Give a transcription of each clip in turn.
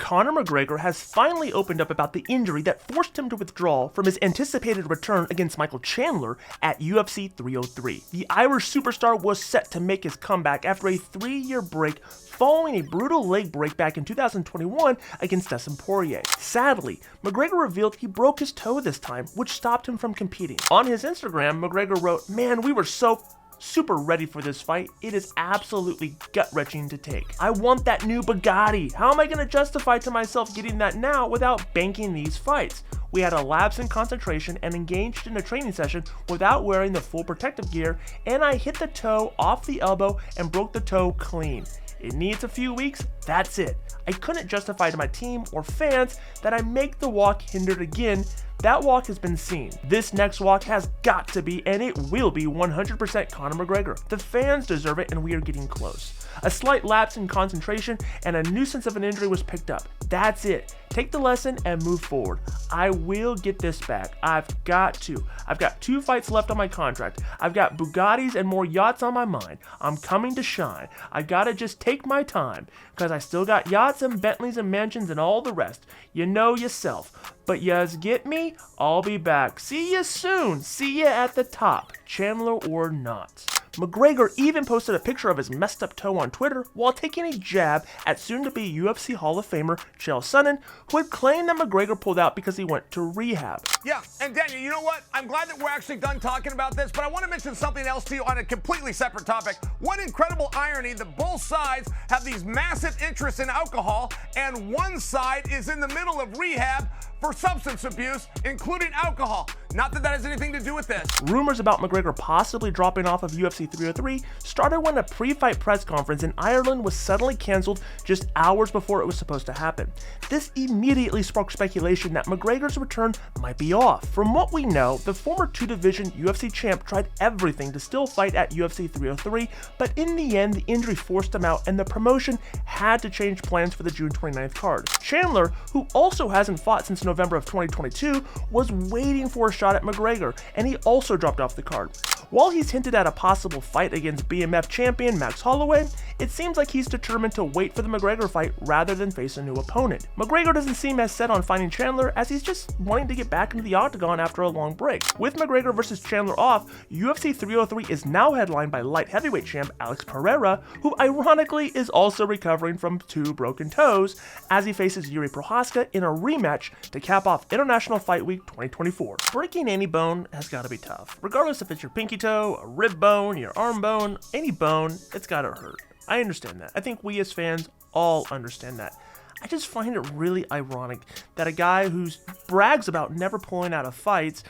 Conor McGregor has finally opened up about the injury that forced him to withdraw from his anticipated return against Michael Chandler at UFC 303. The Irish superstar was set to make his comeback after a 3-year break following a brutal leg break back in 2021 against Dustin Poirier. Sadly, McGregor revealed he broke his toe this time, which stopped him from competing. On his Instagram, McGregor wrote, "Man, we were so super ready for this fight. It is absolutely gut-wrenching to take. I want that new Bugatti. How am I going to justify to myself getting that now without banking these fights? We had a lapse in concentration and engaged in a training session without wearing the full protective gear, and I hit the toe off the elbow and broke the toe clean. It needs a few weeks, that's it. I couldn't justify to my team or fans that I make the walk hindered again. That walk has been seen. This next walk has got to be, and it will be, 100% Conor McGregor. The fans deserve it, and we are getting close. A slight lapse in concentration and a nuisance of an injury was picked up. That's it. Take the lesson and move forward. I will get this back. I've got to. I've got 2 fights left on my contract. I've got Bugattis and more yachts on my mind. I'm coming to shine. I gotta just take my time, because I still got yachts and Bentleys and mansions and all the rest. You know yourself. But yas get me? I'll be back. See ya soon. See ya at the top. Chandler or not." McGregor even posted a picture of his messed up toe on Twitter while taking a jab at soon-to-be UFC Hall of Famer Chael Sonnen, who had claimed that McGregor pulled out because he went to rehab. Yeah, and Daniel, you know what? I'm glad that we're actually done talking about this, but I want to mention something else to you on a completely separate topic. What incredible irony that both sides have these massive interests in alcohol, and one side is in the middle of rehab for substance abuse, including alcohol. Not that that has anything to do with this. Rumors about McGregor possibly dropping off of UFC 303 started when a pre-fight press conference in Ireland was suddenly cancelled just hours before it was supposed to happen. This immediately sparked speculation that McGregor's return might be off. From what we know, the former 2-division UFC champ tried everything to still fight at UFC 303, but in the end, the injury forced him out and the promotion had to change plans for the June 29th card. Chandler, who also hasn't fought since November of 2022, was waiting for a shot at McGregor, and he also dropped off the card. While he's hinted at a possible fight against BMF champion Max Holloway, it seems like he's determined to wait for the McGregor fight rather than face a new opponent. McGregor doesn't seem as set on fighting Chandler, as he's just wanting to get back into the octagon after a long break. With McGregor versus Chandler off, UFC 303 is now headlined by light heavyweight champ Alex Pereira, who ironically is also recovering from 2 broken toes, as he faces Yuri Prochazka in a rematch to cap off International Fight Week 2024. Breaking any bone has got to be tough. Regardless if it's your pinky toe, a rib bone, your arm bone, any bone, it's gotta hurt. I understand that. I think we as fans all understand that. I just find it really ironic that a guy who brags about never pulling out of fights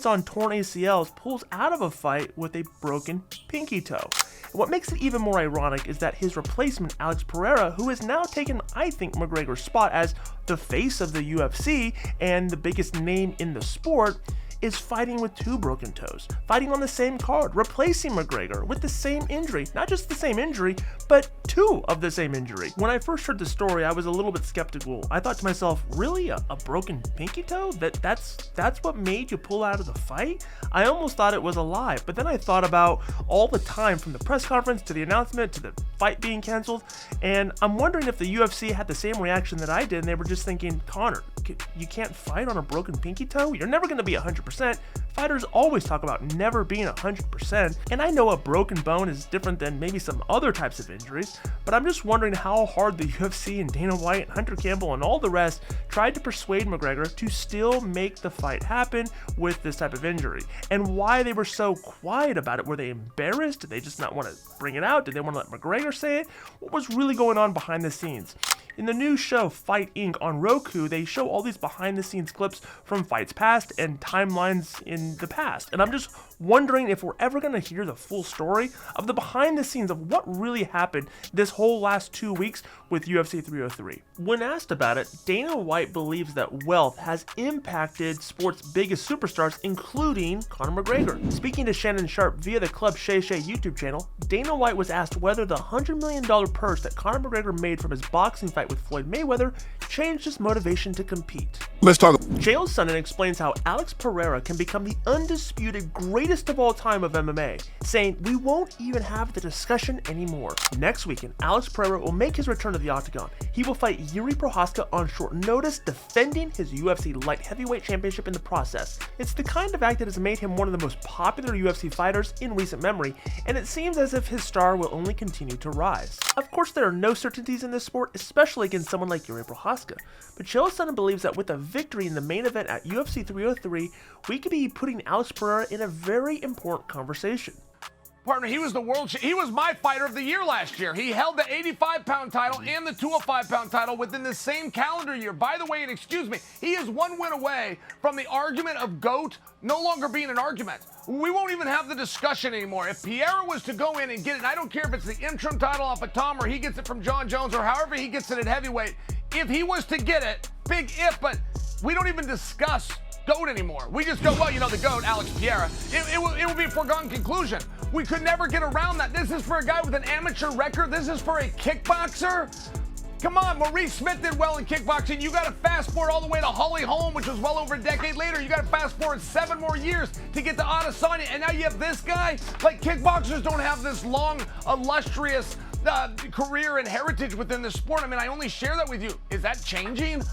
on torn ACLs, pulls out of a fight with a broken pinky toe. What makes it even more ironic is that his replacement, Alex Pereira, who has now taken, I think, McGregor's spot as the face of the UFC and the biggest name in the sport, is fighting with 2 broken toes, fighting on the same card, replacing McGregor with the same injury. Not just the same injury, but 2 of the same injury. When I first heard the story, I was a little bit skeptical. I thought to myself, really? A broken pinky toe? That's what made you pull out of the fight? I almost thought it was a lie, but then I thought about all the time from the press conference to the announcement to the fight being canceled, and I'm wondering if the UFC had the same reaction that I did, and they were just thinking, Conor, you can't fight on a broken pinky toe? You're never going to be 100%. Fighters always talk about never being 100%, and I know a broken bone is different than maybe some other types of injuries, but I'm just wondering how hard the UFC and Dana White and Hunter Campbell and all the rest tried to persuade McGregor to still make the fight happen with this type of injury, and why they were so quiet about it. Were they embarrassed? Did they just not want to bring it out? Did they want to let McGregor say it? What was really going on behind the scenes? In the new show Fight Inc. on Roku, they show all these behind-the-scenes clips from fights past and timelines in the past. And I'm just wondering if we're ever going to hear the full story of the behind-the-scenes of what really happened this whole last 2 weeks with UFC 303. When asked about it, Dana White believes that wealth has impacted sports' biggest superstars, including Conor McGregor. Speaking to Shannon Sharp via the Club Shay Shay YouTube channel, Dana White was asked whether the $100 million purse that Conor McGregor made from his boxing fight with Floyd Mayweather changed his motivation to compete. Let's talk. Chael Sonnen explains how Alex Pereira can become the undisputed greatest of all time of MMA, saying we won't even have the discussion anymore. Next weekend, Alex Pereira will make his return to the octagon. He will fight Yuri Prochazka on short notice, defending his UFC light heavyweight championship in the process. It's the kind of act that has made him one of the most popular UFC fighters in recent memory, and it seems as if his star will only continue to rise. Of course, there are no certainties in this sport, especially against someone like Yuri Prochazka, but Chael Sonnen believes that with a victory in the main event at UFC 303, we could be putting Alex Pereira in a very important conversation. Partner, he was my fighter of the year last year. He held the 85-pound title and the 205-pound title within the same calendar year. By the way, and excuse me, he is one win away from the argument of GOAT no longer being an argument. We won't even have the discussion anymore. If Pereira was to go in and get it, and I don't care if it's the interim title off of Tom or he gets it from John Jones or however he gets it at heavyweight, if he was to get it, big if, but we don't even discuss GOAT anymore. We just go, well, you know, the GOAT, Alex Pereira. It would be a foregone conclusion. We could never get around that. This is for a guy with an amateur record. This is for a kickboxer. Come on, Maurice Smith did well in kickboxing. You got to fast forward all the way to Holly Holm, which was well over a decade later. You got to fast forward 7 more years to get to Adesanya, and now you have this guy. Like, kickboxers don't have this long, illustrious career and heritage within the sport. I mean, I only share that with you. Is that changing?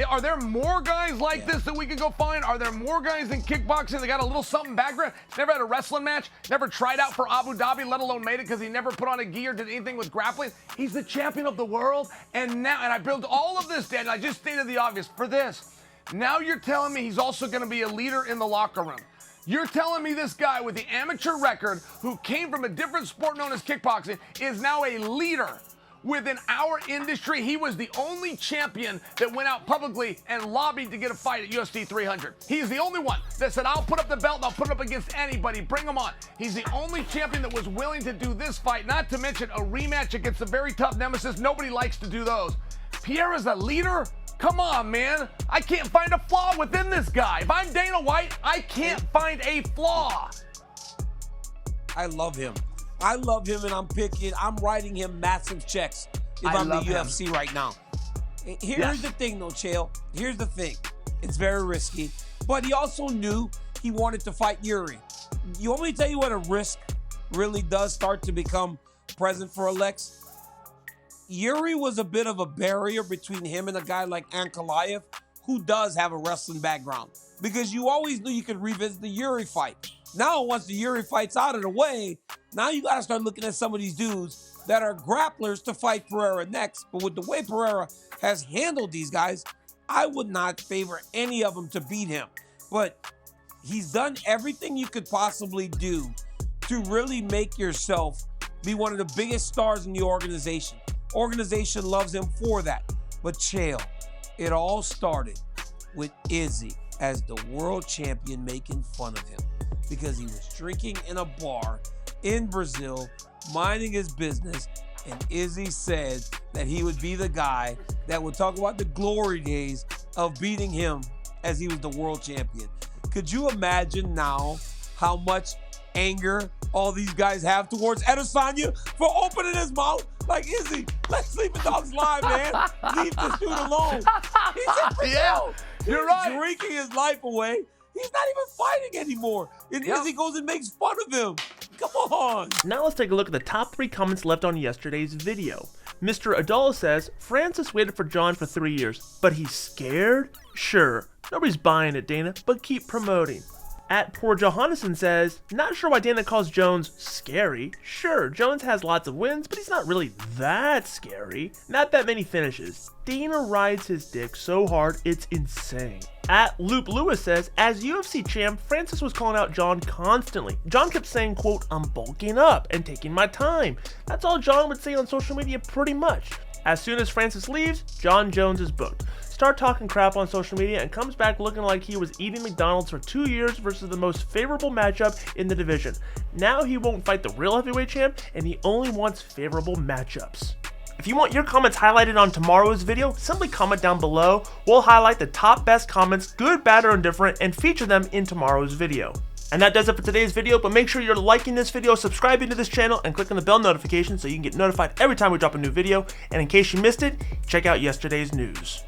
Are there more guys like this that we can go find? Are there more guys in kickboxing that got a little something background? Never had a wrestling match, never tried out for Abu Dhabi, let alone made it because he never put on a gi or did anything with grappling. He's the champion of the world. And I built all of this, Dan. I just stated the obvious for this. Now you're telling me he's also going to be a leader in the locker room. You're telling me this guy with the amateur record who came from a different sport known as kickboxing is now a leader within our industry. He was the only champion that went out publicly and lobbied to get a fight at UFC 300. He's the only one that said, I'll put up the belt and I'll put it up against anybody. Bring him on. He's the only champion that was willing to do this fight, not to mention a rematch against a very tough nemesis. Nobody likes to do those. Pereira's a leader? Come on, man. I can't find a flaw within this guy. If I'm Dana White, I can't find a flaw. I love him. I love him, and I'm writing him massive checks if I'm the UFC right now. Here's the thing, though, Chael. Here's the thing. It's very risky, but he also knew he wanted to fight Yuri. You want me to tell you what a risk really does start to become present for Alex? Yuri was a bit of a barrier between him and a guy like Ankalaev, who does have a wrestling background, because you always knew you could revisit the Yuri fight. Now, once the Yuri fight's out of the way, now you got to start looking at some of these dudes that are grapplers to fight Pereira next. But with the way Pereira has handled these guys, I would not favor any of them to beat him. But he's done everything you could possibly do to really make yourself be one of the biggest stars in the organization. Organization loves him for that. But Chael, it all started with Izzy as the world champion making fun of him because he was drinking in a bar in Brazil, minding his business, and Izzy said that he would be the guy that would talk about the glory days of beating him as he was the world champion. Could you imagine now how much anger all these guys have towards Adesanya for opening his mouth? Like, Izzy, let Sleeping Dogs lie, man. Leave the dude alone. He's in Brazil. Yeah, you're right. Drinking his life away. He's not even fighting anymore. And Izzy goes and makes fun of him. Come on. Now let's take a look at the top 3 comments left on yesterday's video. Mr. Adala says, Francis waited for John for 3 years, but he's scared? Sure. Nobody's buying it, Dana, but keep promoting. At Poor Johannesson says, not sure why Dana calls Jones scary. Sure, Jones has lots of wins, but he's not really that scary. Not that many finishes. Dana rides his dick so hard, it's insane. At Loop Lewis says, as UFC champ, Francis was calling out John constantly. John kept saying, quote, I'm bulking up and taking my time. That's all John would say on social media pretty much. As soon as Francis leaves, John Jones is booked. Start talking crap on social media and comes back looking like he was eating McDonald's for 2 years versus the most favorable matchup in the division. Now he won't fight the real heavyweight champ, and he only wants favorable matchups. If you want your comments highlighted on tomorrow's video, simply comment down below. We'll highlight the top best comments, good, bad, or indifferent, and feature them in tomorrow's video. And that does it for today's video, but make sure you're liking this video, subscribing to this channel, and clicking the bell notification so you can get notified every time we drop a new video. And in case you missed it, check out yesterday's news.